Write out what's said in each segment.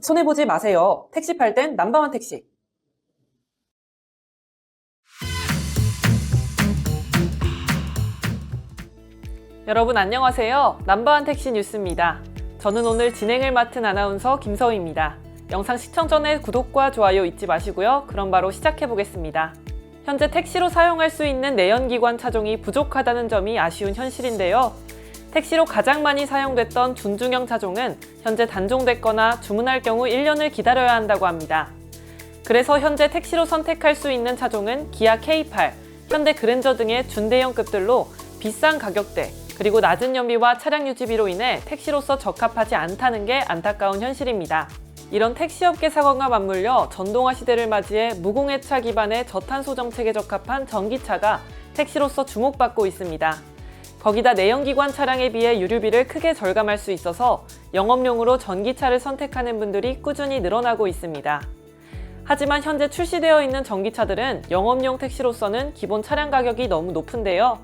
손해보지 마세요. 택시 팔 땐 넘버원 택시. 여러분 안녕하세요. 넘버원 택시 뉴스입니다. 저는 오늘 진행을 맡은 아나운서 김서희입니다. 영상 시청 전에 구독과 좋아요 잊지 마시고요. 그럼 바로 시작해 보겠습니다. 현재 택시로 사용할 수 있는 내연기관 차종이 부족하다는 점이 아쉬운 현실인데요. 택시로 가장 많이 사용됐던 준중형 차종은 현재 단종됐거나 주문할 경우 1년을 기다려야 한다고 합니다. 그래서 현재 택시로 선택할 수 있는 차종은 기아 K8, 현대 그랜저 등의 준대형급들로 비싼 가격대, 그리고 낮은 연비와 차량 유지비로 인해 택시로서 적합하지 않다는 게 안타까운 현실입니다. 이런 택시업계 상황과 맞물려 전동화 시대를 맞이해 무공해차 기반의 저탄소 정책에 적합한 전기차가 택시로서 주목받고 있습니다. 거기다 내연기관 차량에 비해 유류비를 크게 절감할 수 있어서 영업용으로 전기차를 선택하는 분들이 꾸준히 늘어나고 있습니다. 하지만 현재 출시되어 있는 전기차들은 영업용 택시로서는 기본 차량 가격이 너무 높은데요.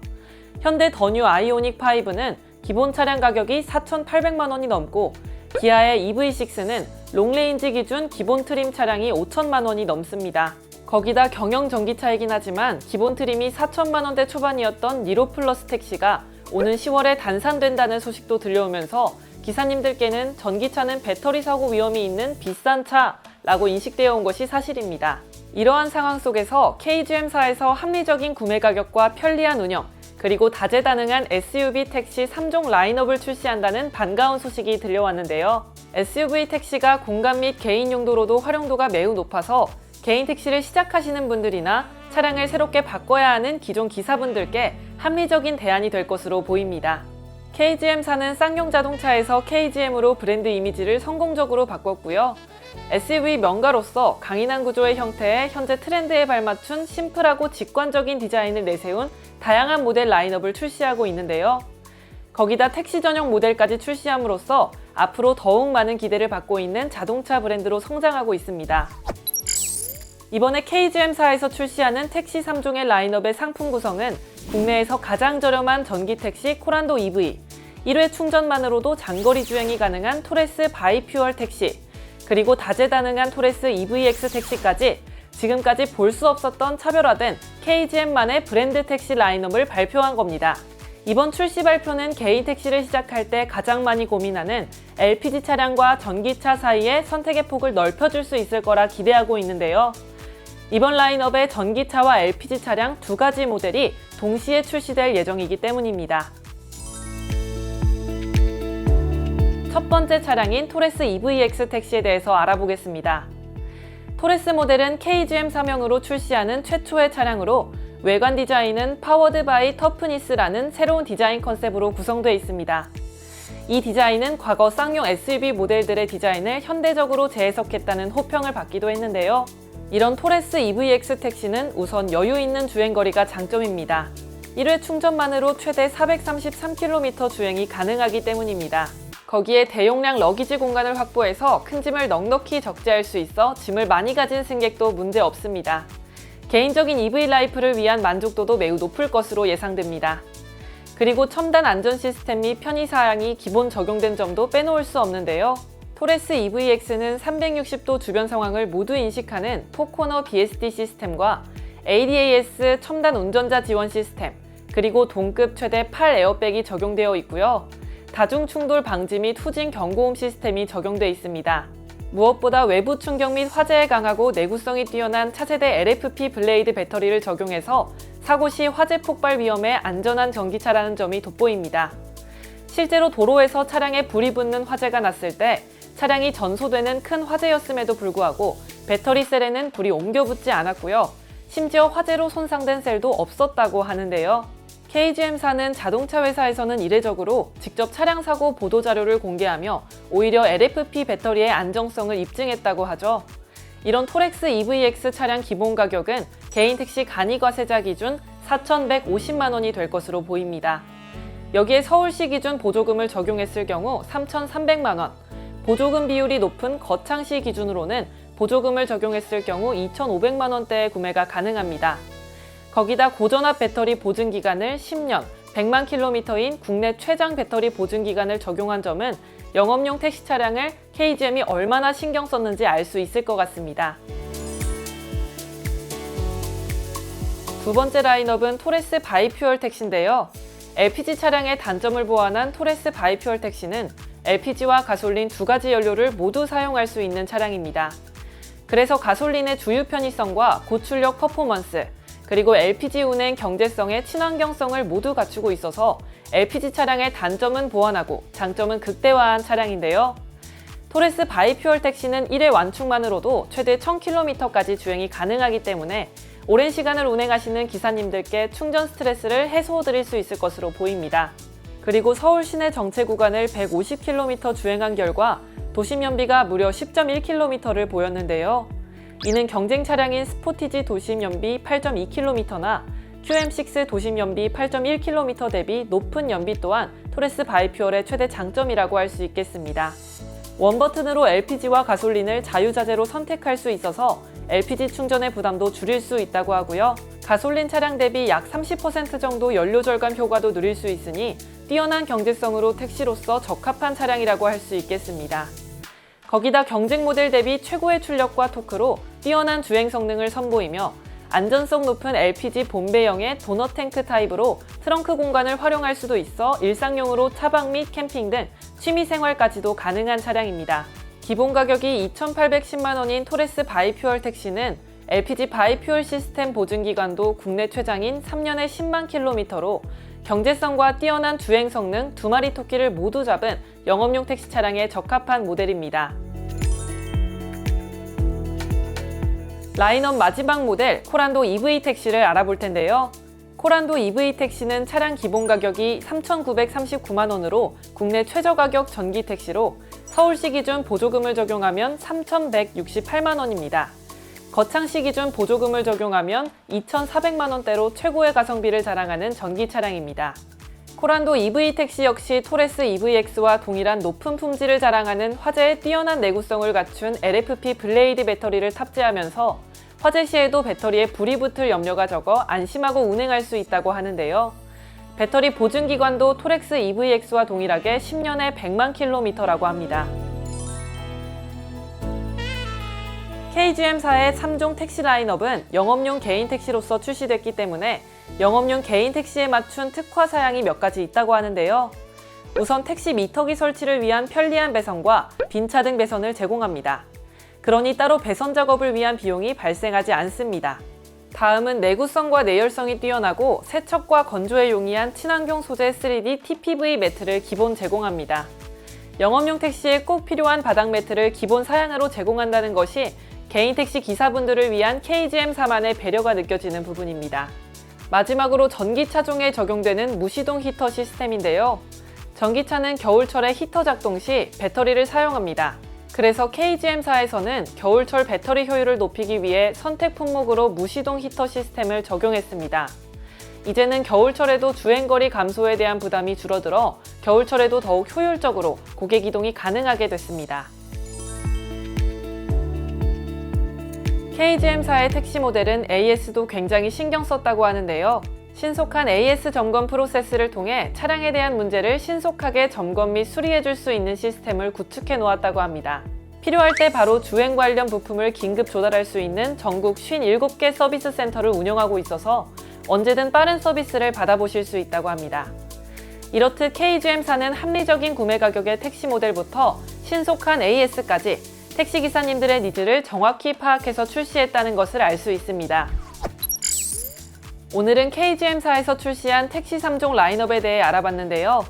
현대 더 뉴 아이오닉 5는 기본 차량 가격이 4,800만 원이 넘고 기아의 EV6는 롱레인지 기준 기본 트림 차량이 5천만 원이 넘습니다. 거기다 경영 전기차이긴 하지만 기본 트림이 4천만 원대 초반이었던 니로 플러스 택시가 오는 10월에 단산된다는 소식도 들려오면서 기사님들께는 전기차는 배터리 사고 위험이 있는 비싼 차라고 인식되어 온 것이 사실입니다. 이러한 상황 속에서 KGM사에서 합리적인 구매 가격과 편리한 운영, 그리고 다재다능한 SUV 택시 3종 라인업을 출시한다는 반가운 소식이 들려왔는데요. SUV 택시가 공간 및 개인 용도로도 활용도가 매우 높아서 개인 택시를 시작하시는 분들이나 차량을 새롭게 바꿔야 하는 기존 기사분들께 합리적인 대안이 될 것으로 보입니다. KGM사는 쌍용 자동차에서 KGM으로 브랜드 이미지를 성공적으로 바꿨고요. SUV 명가로서 강인한 구조의 형태에 현재 트렌드에 발맞춘 심플하고 직관적인 디자인을 내세운 다양한 모델 라인업을 출시하고 있는데요. 거기다 택시 전용 모델까지 출시함으로써 앞으로 더욱 많은 기대를 받고 있는 자동차 브랜드로 성장하고 있습니다. 이번에 KGM사에서 출시하는 택시 3종의 라인업의 상품 구성은 국내에서 가장 저렴한 전기 택시 코란도 EV, 1회 충전만으로도 장거리 주행이 가능한 토레스 바이퓨얼 택시, 그리고 다재다능한 토레스 EVX 택시까지 지금까지 볼 수 없었던 차별화된 KGM만의 브랜드 택시 라인업을 발표한 겁니다. 이번 출시 발표는 개인 택시를 시작할 때 가장 많이 고민하는 LPG 차량과 전기차 사이의 선택의 폭을 넓혀줄 수 있을 거라 기대하고 있는데요. 이번 라인업의 전기차와 LPG 차량 두 가지 모델이 동시에 출시될 예정이기 때문입니다. 첫 번째 차량인 토레스 EVX 택시에 대해서 알아보겠습니다. 토레스 모델은 KGM 사명으로 출시하는 최초의 차량으로 외관 디자인은 파워드 바이 터프니스라는 새로운 디자인 컨셉으로 구성되어 있습니다. 이 디자인은 과거 쌍용 SUV 모델들의 디자인을 현대적으로 재해석했다는 호평을 받기도 했는데요. 이런 토레스 EVX 택시는 우선 여유 있는 주행거리가 장점입니다. 1회 충전만으로 최대 433km 주행이 가능하기 때문입니다. 거기에 대용량 러기지 공간을 확보해서 큰 짐을 넉넉히 적재할 수 있어 짐을 많이 가진 승객도 문제 없습니다. 개인적인 EV 라이프를 위한 만족도도 매우 높을 것으로 예상됩니다. 그리고 첨단 안전 시스템 및 편의사양이 기본 적용된 점도 빼놓을 수 없는데요. 토레스 EVX는 360도 주변 상황을 모두 인식하는 4코너 BSD 시스템과 ADAS 첨단 운전자 지원 시스템, 그리고 동급 최대 8 에어백이 적용되어 있고요. 다중 충돌 방지 및 후진 경고음 시스템이 적용되어 있습니다. 무엇보다 외부 충격 및 화재에 강하고 내구성이 뛰어난 차세대 LFP 블레이드 배터리를 적용해서 사고 시 화재 폭발 위험에 안전한 전기차라는 점이 돋보입니다. 실제로 도로에서 차량에 불이 붙는 화재가 났을 때 차량이 전소되는 큰 화재였음에도 불구하고 배터리 셀에는 불이 옮겨 붙지 않았고요. 심지어 화재로 손상된 셀도 없었다고 하는데요. KGM사는 자동차 회사에서는 이례적으로 직접 차량 사고 보도 자료를 공개하며 오히려 LFP 배터리의 안정성을 입증했다고 하죠. 이런 토렉스 EVX 차량 기본 가격은 개인 택시 간이과세자 기준 4,150만 원이 될 것으로 보입니다. 여기에 서울시 기준 보조금을 적용했을 경우 3,300만 원, 보조금 비율이 높은 거창시 기준으로는 보조금을 적용했을 경우 2,500만 원대의 구매가 가능합니다. 거기다 고전압 배터리 보증기간을 10년, 100만 킬로미터인 국내 최장 배터리 보증기간을 적용한 점은 영업용 택시 차량을 KGM이 얼마나 신경 썼는지 알 수 있을 것 같습니다. 두 번째 라인업은 토레스 바이퓨얼 택시인데요. LPG 차량의 단점을 보완한 토레스 바이퓨얼 택시는 LPG와 가솔린 두 가지 연료를 모두 사용할 수 있는 차량입니다. 그래서 가솔린의 주유 편의성과 고출력 퍼포먼스, 그리고 LPG 운행 경제성의 친환경성을 모두 갖추고 있어서 LPG 차량의 단점은 보완하고 장점은 극대화한 차량인데요. 토레스 바이퓨얼 택시는 1회 완충만으로도 최대 1000km까지 주행이 가능하기 때문에 오랜 시간을 운행하시는 기사님들께 충전 스트레스를 해소드릴 수 있을 것으로 보입니다. 그리고 서울 시내 정체 구간을 150km 주행한 결과 도심 연비가 무려 10.1km를 보였는데요. 이는 경쟁 차량인 스포티지 도심 연비 8.2km나 QM6 도심 연비 8.1km 대비 높은 연비 또한 토레스 바이퓨얼의 최대 장점이라고 할 수 있겠습니다. 원 버튼으로 LPG와 가솔린을 자유자재로 선택할 수 있어서 LPG 충전의 부담도 줄일 수 있다고 하고요. 가솔린 차량 대비 약 30% 정도 연료 절감 효과도 누릴 수 있으니 뛰어난 경제성으로 택시로서 적합한 차량이라고 할 수 있겠습니다. 거기다 경쟁 모델 대비 최고의 출력과 토크로 뛰어난 주행 성능을 선보이며 안전성 높은 LPG 본배형의 도넛 탱크 타입으로 트렁크 공간을 활용할 수도 있어 일상용으로 차박 및 캠핑 등 취미생활까지도 가능한 차량입니다. 기본 가격이 2,810만 원인 토레스 바이퓨얼 택시는 LPG 바이퓨얼 시스템 보증기간도 국내 최장인 3년에 10만 킬로미터로 경제성과 뛰어난 주행 성능 두 마리 토끼를 모두 잡은 영업용 택시 차량에 적합한 모델입니다. 라인업 마지막 모델 코란도 EV 택시를 알아볼 텐데요. 코란도 EV 택시는 차량 기본 가격이 3,939만 원으로 국내 최저 가격 전기 택시로 서울시 기준 보조금을 적용하면 3,168만 원입니다. 거창시 기준 보조금을 적용하면 2,400만 원대로 최고의 가성비를 자랑하는 전기 차량입니다. 코란도 EV 택시 역시 토레스 EVX와 동일한 높은 품질을 자랑하는 화재의 뛰어난 내구성을 갖춘 LFP 블레이드 배터리를 탑재하면서 화재 시에도 배터리에 불이 붙을 염려가 적어 안심하고 운행할 수 있다고 하는데요. 배터리 보증 기간도 토렉스 EVX와 동일하게 10년에 100만 킬로미터라고 합니다. KGM사의 3종 택시 라인업은 영업용 개인 택시로서 출시됐기 때문에 영업용 개인 택시에 맞춘 특화 사양이 몇 가지 있다고 하는데요. 우선 택시 미터기 설치를 위한 편리한 배선과 빈차등 배선을 제공합니다. 그러니 따로 배선 작업을 위한 비용이 발생하지 않습니다. 다음은 내구성과 내열성이 뛰어나고 세척과 건조에 용이한 친환경 소재 3D TPV 매트를 기본 제공합니다. 영업용 택시에 꼭 필요한 바닥 매트를 기본 사양으로 제공한다는 것이 개인 택시 기사분들을 위한 KGM사만의 배려가 느껴지는 부분입니다. 마지막으로 전기차종에 적용되는 무시동 히터 시스템인데요. 전기차는 겨울철에 히터 작동 시 배터리를 사용합니다. 그래서 KGM사에서는 겨울철 배터리 효율을 높이기 위해 선택 품목으로 무시동 히터 시스템을 적용했습니다. 이제는 겨울철에도 주행거리 감소에 대한 부담이 줄어들어 겨울철에도 더욱 효율적으로 고객 이동이 가능하게 됐습니다. KGM사의 택시 모델은 AS도 굉장히 신경 썼다고 하는데요. 신속한 AS 점검 프로세스를 통해 차량에 대한 문제를 신속하게 점검 및 수리해 줄 수 있는 시스템을 구축해 놓았다고 합니다. 필요할 때 바로 주행 관련 부품을 긴급 조달할 수 있는 전국 57개 서비스 센터를 운영하고 있어서 언제든 빠른 서비스를 받아보실 수 있다고 합니다. 이렇듯 KGM사는 합리적인 구매 가격의 택시 모델부터 신속한 AS까지 택시기사님들의 니즈를 정확히 파악해서 출시했다는 것을 알 수 있습니다. 오늘은 KGM사에서 출시한 택시 3종 라인업에 대해 알아봤는데요.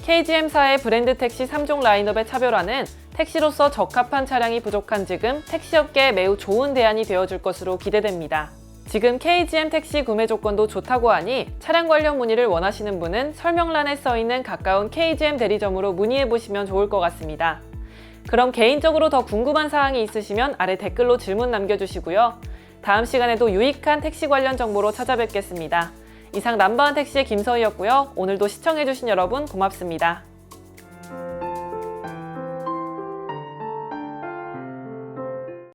KGM사의 브랜드 택시 3종 라인업의 차별화는 택시로서 적합한 차량이 부족한 지금 택시업계에 매우 좋은 대안이 되어줄 것으로 기대됩니다. 지금 KGM 택시 구매 조건도 좋다고 하니 차량 관련 문의를 원하시는 분은 설명란에 써있는 가까운 KGM 대리점으로 문의해보시면 좋을 것 같습니다. 그럼 개인적으로 더 궁금한 사항이 있으시면 아래 댓글로 질문 남겨주시고요. 다음 시간에도 유익한 택시 관련 정보로 찾아뵙겠습니다. 이상 남바한 택시의 김서희였고요. 오늘도 시청해주신 여러분 고맙습니다.